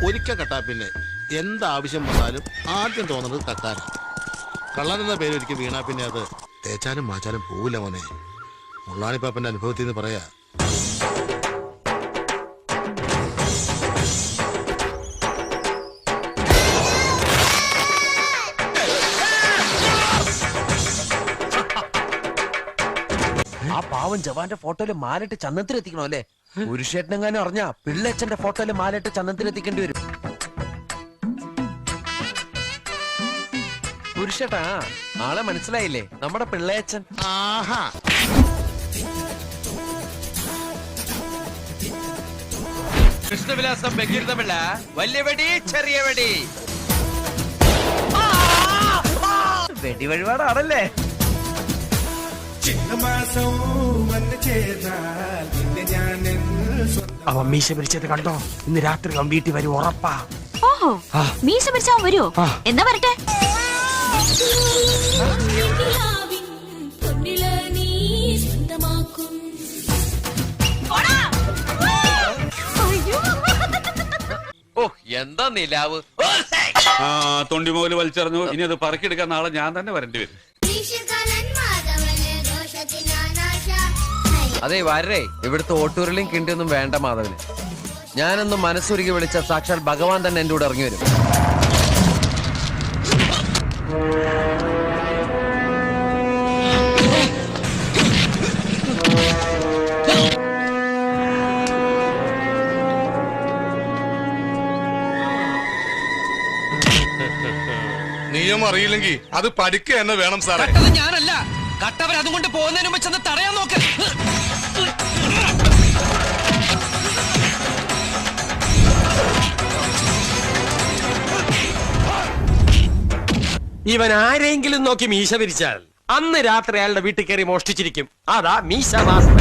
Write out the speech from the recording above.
ഒരിക്കൽ കട്ടാ പിന്നെ എന്താവശ്യം വന്നാലും ആദ്യം തോന്നുന്നത് കക്കാനാ. കള്ളൻ എന്ന പേര് ഒരിക്കൽ വീണാ പിന്നെ അത് തേച്ചാലും മാച്ചാലും പോവില്ല മോനെ. മുള്ളാണിപ്പാപ്പന്റെ അനുഭവത്തിൽ നിന്ന് പറയാ. ആ പാവം ജവാന്റെ ഫോട്ടോയില് മാലിട്ട് ചന്ദനത്തിലെത്തിക്കണോ അല്ലേ? പുരുഷേട്ടനെങ്ങാനും അറിഞ്ഞാ പിള്ളേച്ചന്റെ ഫോട്ടോയില് മാലിട്ട് ചന്ദനത്തിലെത്തിക്കേണ്ടി വരും. പുരുഷേട്ടാ, ആളെ മനസ്സിലായില്ലേ? നമ്മുടെ പിള്ളേച്ചൻ. ആഹാ, കൃഷ്ണവിലാസം ബഹിർദമില്ല. വലിയ വെടി, ചെറിയ വെടി. വെടി വഴിപാടാണല്ലേ? അവൻ മീശ പിരിച്ചത് കണ്ടോ? ഇന്ന് രാത്രി അവൻ വീട്ടിൽ വരും, ഉറപ്പാ. ഓഹോ, മീശ പിരിച്ചാ വരുമോ? എന്നാ വരട്ടെ. ഓ, എന്താ നിലാവ്. തൊണ്ടിമുതൽ വലിച്ചെറിഞ്ഞു. ഇനി അത് പറക്കിയെടുക്കാൻ നാളെ ഞാൻ തന്നെ വരേണ്ടി വരും. അതെ വരേ, ഇവിടുത്തെ ഓട്ടൂരിലും കിണ്ടിയൊന്നും വേണ്ട മാധവന്. ഞാനൊന്നും മനസ്സുരുകി വിളിച്ച സാക്ഷാൽ ഭഗവാൻ തന്നെ എന്റെ കൂടെ ഇറങ്ങി വരും. നിയമം അറിയില്ലെങ്കിൽ അത് പഠിക്കുക തന്നെ വേണം സാറേ. ഞാനല്ല കട്ടവർ അതുകൊണ്ട് പോകുന്നതിന് മുമ്പ് ചെന്ന് തടയാൻ നോക്ക്. ഇവൻ ആരെങ്കിലും നോക്കി മീശ പിരിച്ചാൽ അന്ന് രാത്രി അയാളുടെ വീട്ടിൽ കയറി മോഷ്ടിച്ചിരിക്കും. അതാ മീശ മാസ്റ്റർ.